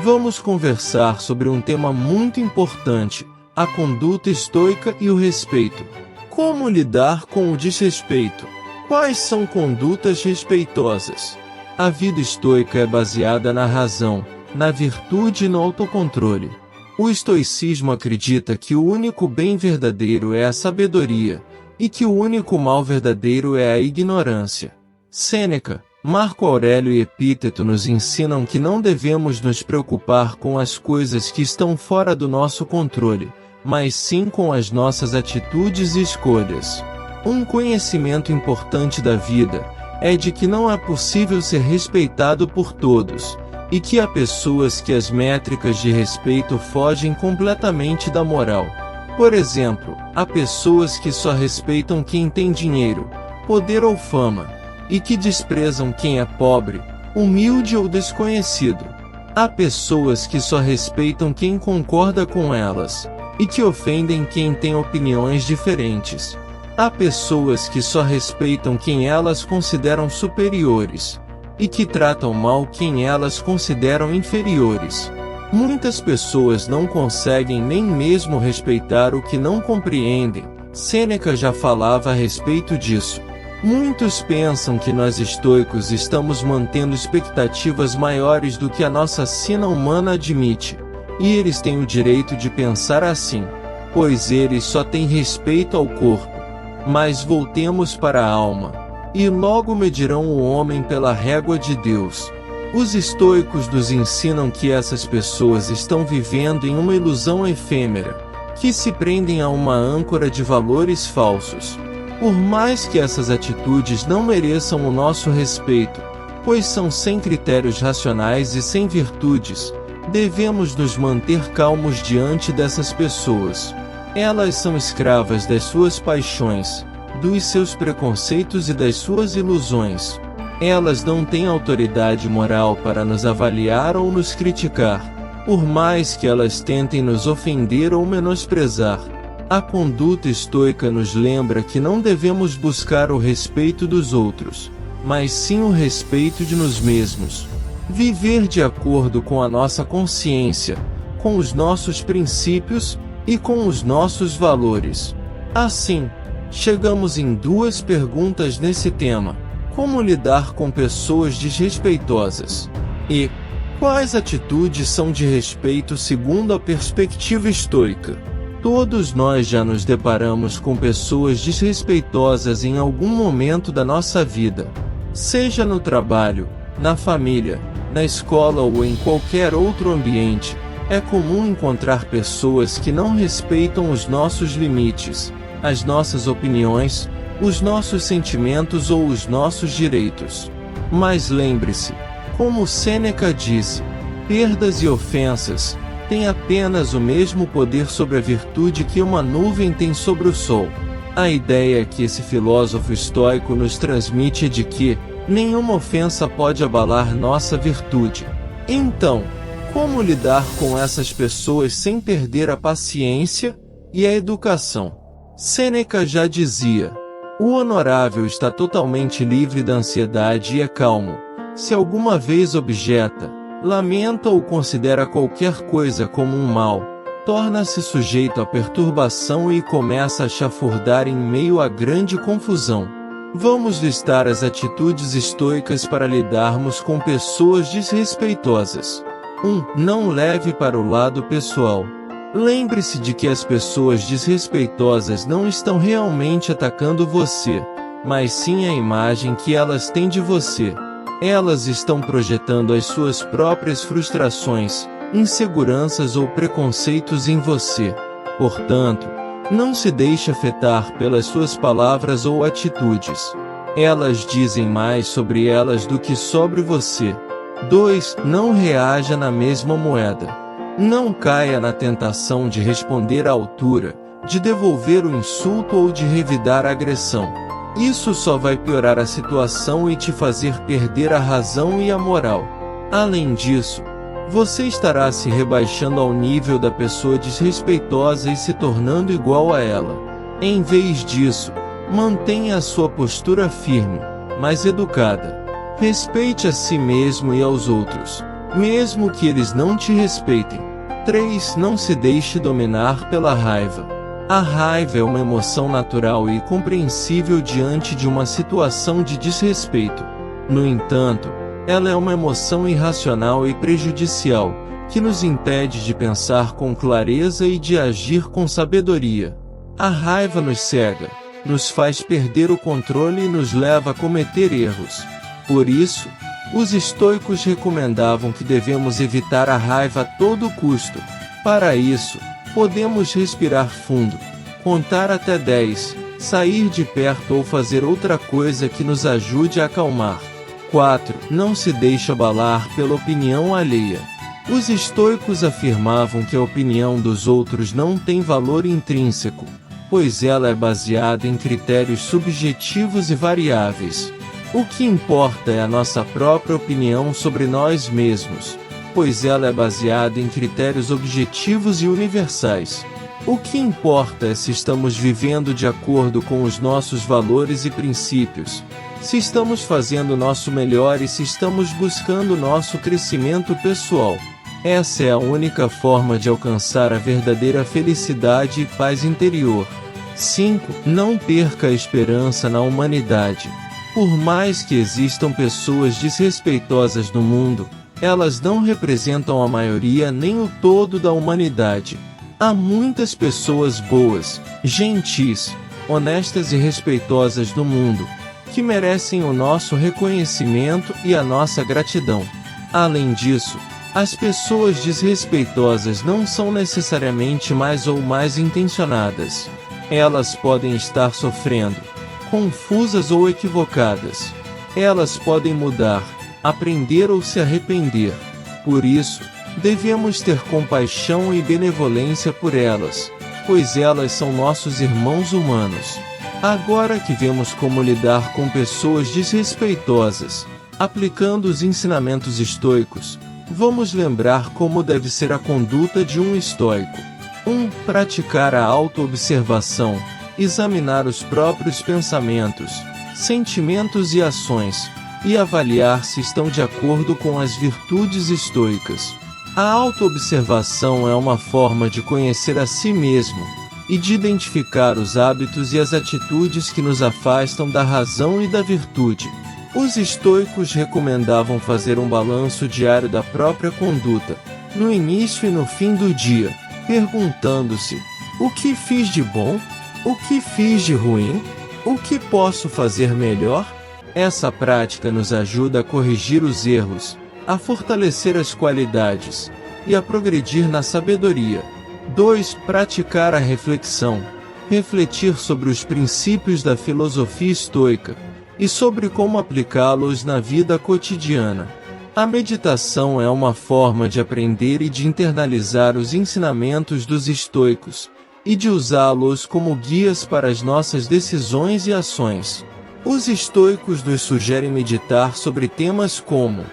Vamos conversar sobre um tema muito importante: a conduta estoica e o respeito. Como lidar com o desrespeito? Quais são condutas respeitosas? A vida estoica é baseada na razão, na virtude e no autocontrole. O estoicismo acredita que o único bem verdadeiro é a sabedoria, e que o único mal verdadeiro é a ignorância. Sêneca, Marco Aurélio e Epíteto nos ensinam que não devemos nos preocupar com as coisas que estão fora do nosso controle, mas sim com as nossas atitudes e escolhas. Um conhecimento importante da vida é de que não é possível ser respeitado por todos, e que há pessoas que as métricas de respeito fogem completamente da moral. Por exemplo, há pessoas que só respeitam quem tem dinheiro, poder ou fama, e que desprezam quem é pobre, humilde ou desconhecido. Há pessoas que só respeitam quem concorda com elas, e que ofendem quem tem opiniões diferentes. Há pessoas que só respeitam quem elas consideram superiores, e que tratam mal quem elas consideram inferiores. Muitas pessoas não conseguem nem mesmo respeitar o que não compreendem. Sêneca já falava a respeito disso. Muitos pensam que nós estoicos estamos mantendo expectativas maiores do que a nossa sina humana admite. E eles têm o direito de pensar assim, pois eles só têm respeito ao corpo. Mas voltemos para a alma, e logo medirão o homem pela régua de Deus. Os estoicos nos ensinam que essas pessoas estão vivendo em uma ilusão efêmera, que se prendem a uma âncora de valores falsos. Por mais que essas atitudes não mereçam o nosso respeito, pois são sem critérios racionais e sem virtudes, devemos nos manter calmos diante dessas pessoas. Elas são escravas das suas paixões, dos seus preconceitos e das suas ilusões. Elas não têm autoridade moral para nos avaliar ou nos criticar, por mais que elas tentem nos ofender ou menosprezar. A conduta estoica nos lembra que não devemos buscar o respeito dos outros, mas sim o respeito de nós mesmos. Viver de acordo com a nossa consciência, com os nossos princípios e com os nossos valores. Assim, chegamos em 2 perguntas nesse tema: como lidar com pessoas desrespeitosas? E quais atitudes são de respeito segundo a perspectiva estoica? Todos nós já nos deparamos com pessoas desrespeitosas em algum momento da nossa vida. Seja no trabalho, na família, na escola ou em qualquer outro ambiente, é comum encontrar pessoas que não respeitam os nossos limites, as nossas opiniões, os nossos sentimentos ou os nossos direitos. Mas lembre-se, como Sêneca disse, perdas e ofensas têm apenas o mesmo poder sobre a virtude que uma nuvem tem sobre o sol. A ideia que esse filósofo estoico nos transmite é de que nenhuma ofensa pode abalar nossa virtude. Então, como lidar com essas pessoas sem perder a paciência e a educação? Sêneca já dizia: o honorável está totalmente livre da ansiedade e é calmo. Se alguma vez objeta, lamenta ou considera qualquer coisa como um mal, torna-se sujeito à perturbação e começa a chafurdar em meio à grande confusão. Vamos listar as atitudes estoicas para lidarmos com pessoas desrespeitosas. 1. Não leve para o lado pessoal. Lembre-se de que as pessoas desrespeitosas não estão realmente atacando você, mas sim a imagem que elas têm de você. Elas estão projetando as suas próprias frustrações, inseguranças ou preconceitos em você. Portanto, não se deixe afetar pelas suas palavras ou atitudes. Elas dizem mais sobre elas do que sobre você. 2. Não reaja na mesma moeda. Não caia na tentação de responder à altura, de devolver o insulto ou de revidar a agressão. Isso só vai piorar a situação e te fazer perder a razão e a moral. Além disso, você estará se rebaixando ao nível da pessoa desrespeitosa e se tornando igual a ela. Em vez disso, mantenha a sua postura firme, mas educada. Respeite a si mesmo e aos outros, mesmo que eles não te respeitem. 3. Não se deixe dominar pela raiva. A raiva é uma emoção natural e compreensível diante de uma situação de desrespeito. No entanto, ela é uma emoção irracional e prejudicial, que nos impede de pensar com clareza e de agir com sabedoria. A raiva nos cega, nos faz perder o controle e nos leva a cometer erros. Por isso, os estoicos recomendavam que devemos evitar a raiva a todo custo. Para isso, podemos respirar fundo, contar até 10, sair de perto ou fazer outra coisa que nos ajude a acalmar. 4. Não se deixe abalar pela opinião alheia. Os estoicos afirmavam que a opinião dos outros não tem valor intrínseco, pois ela é baseada em critérios subjetivos e variáveis. O que importa é a nossa própria opinião sobre nós mesmos, pois ela é baseada em critérios objetivos e universais. O que importa é se estamos vivendo de acordo com os nossos valores e princípios, se estamos fazendo o nosso melhor e se estamos buscando nosso crescimento pessoal. Essa é a única forma de alcançar a verdadeira felicidade e paz interior. 5. Não perca a esperança na humanidade. Por mais que existam pessoas desrespeitosas no mundo, elas não representam a maioria nem o todo da humanidade. Há muitas pessoas boas, gentis, honestas e respeitosas no mundo, que merecem o nosso reconhecimento e a nossa gratidão. Além disso, as pessoas desrespeitosas não são necessariamente mais ou mais intencionadas. Elas podem estar sofrendo, confusas ou equivocadas. Elas podem mudar, aprender ou se arrepender. Por isso, devemos ter compaixão e benevolência por elas, pois elas são nossos irmãos humanos. Agora que vemos como lidar com pessoas desrespeitosas, aplicando os ensinamentos estoicos, vamos lembrar como deve ser a conduta de um estoico. 1. Praticar a autoobservação, examinar os próprios pensamentos, sentimentos e ações, e avaliar se estão de acordo com as virtudes estoicas. A autoobservação é uma forma de conhecer a si mesmo, e de identificar os hábitos e as atitudes que nos afastam da razão e da virtude. Os estoicos recomendavam fazer um balanço diário da própria conduta, no início e no fim do dia, perguntando-se: o que fiz de bom? O que fiz de ruim? O que posso fazer melhor? Essa prática nos ajuda a corrigir os erros, a fortalecer as qualidades e a progredir na sabedoria. 2. Praticar a reflexão. Refletir sobre os princípios da filosofia estoica e sobre como aplicá-los na vida cotidiana. A meditação é uma forma de aprender e de internalizar os ensinamentos dos estoicos, e de usá-los como guias para as nossas decisões e ações. Os estoicos nos sugerem meditar sobre temas como: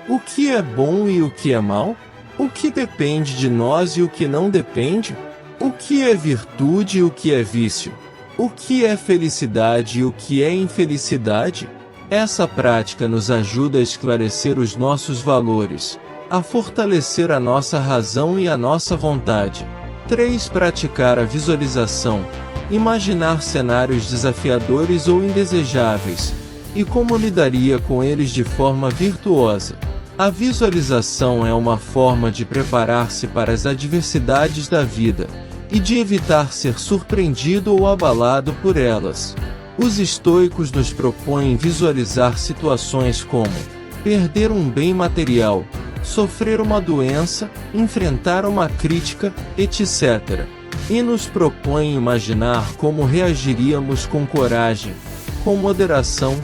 o que é bom e o que é mal? O que depende de nós e o que não depende? O que é virtude e o que é vício? O que é felicidade e o que é infelicidade? Essa prática nos ajuda a esclarecer os nossos valores, a fortalecer a nossa razão e a nossa vontade. 3. Praticar a visualização. Imaginar cenários desafiadores ou indesejáveis, e como lidaria com eles de forma virtuosa. A visualização é uma forma de preparar-se para as adversidades da vida, e de evitar ser surpreendido ou abalado por elas. Os estoicos nos propõem visualizar situações como perder um bem material, sofrer uma doença, enfrentar uma crítica, etc. E nos propõem imaginar como reagiríamos com coragem, com moderação,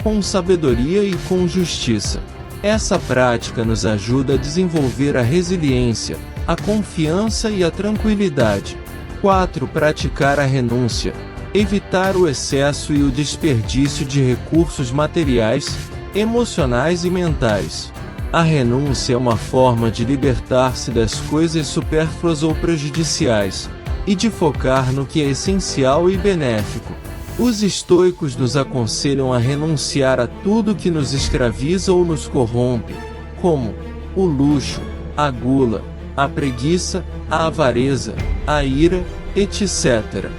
com sabedoria e com justiça. Essa prática nos ajuda a desenvolver a resiliência, a confiança e a tranquilidade. 4. Praticar a renúncia. Evitar o excesso e o desperdício de recursos materiais, emocionais e mentais. A renúncia é uma forma de libertar-se das coisas supérfluas ou prejudiciais, e de focar no que é essencial e benéfico. Os estoicos nos aconselham a renunciar a tudo que nos escraviza ou nos corrompe, como o luxo, a gula, a preguiça, a avareza, a ira, etc.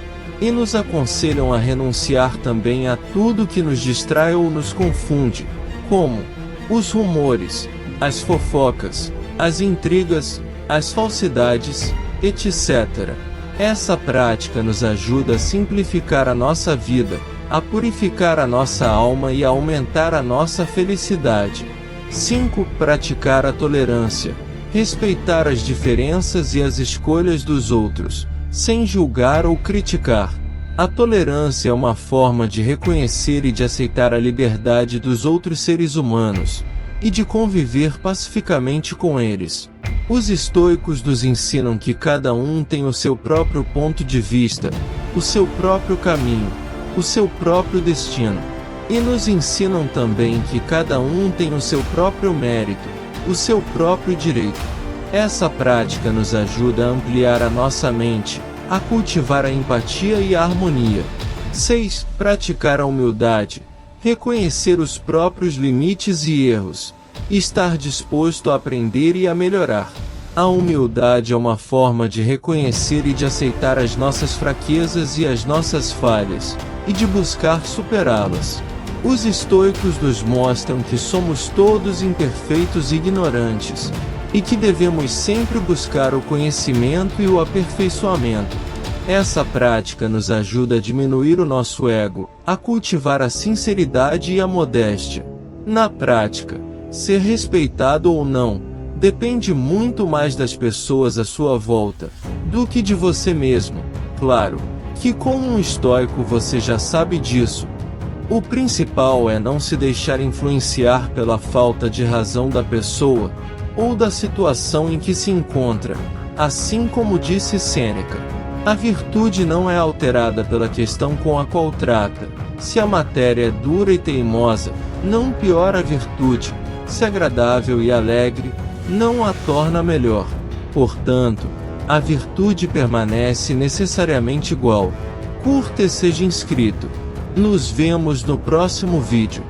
E nos aconselham a renunciar também a tudo que nos distrai ou nos confunde, como os rumores, as fofocas, as intrigas, as falsidades, etc. Essa prática nos ajuda a simplificar a nossa vida, a purificar a nossa alma e a aumentar a nossa felicidade. 5. Praticar a tolerância. Respeitar as diferenças e as escolhas dos outros, sem julgar ou criticar. A tolerância é uma forma de reconhecer e de aceitar a liberdade dos outros seres humanos, e de conviver pacificamente com eles. Os estoicos nos ensinam que cada um tem o seu próprio ponto de vista, o seu próprio caminho, o seu próprio destino. E nos ensinam também que cada um tem o seu próprio mérito, o seu próprio direito. Essa prática nos ajuda a ampliar a nossa mente, a cultivar a empatia e a harmonia. 6. Praticar a humildade. Reconhecer os próprios limites e erros, e estar disposto a aprender e a melhorar. A humildade é uma forma de reconhecer e de aceitar as nossas fraquezas e as nossas falhas, e de buscar superá-las. Os estoicos nos mostram que somos todos imperfeitos e ignorantes, e que devemos sempre buscar o conhecimento e o aperfeiçoamento. Essa prática nos ajuda a diminuir o nosso ego, a cultivar a sinceridade e a modéstia. Na prática, ser respeitado ou não, depende muito mais das pessoas à sua volta, do que de você mesmo. Claro, que como um estoico você já sabe disso. O principal é não se deixar influenciar pela falta de razão da pessoa, ou da situação em que se encontra, assim como disse Sêneca. A virtude não é alterada pela questão com a qual trata. Se a matéria é dura e teimosa, não piora a virtude. Se agradável e alegre, não a torna melhor. Portanto, a virtude permanece necessariamente igual. Curta e seja inscrito. Nos vemos no próximo vídeo.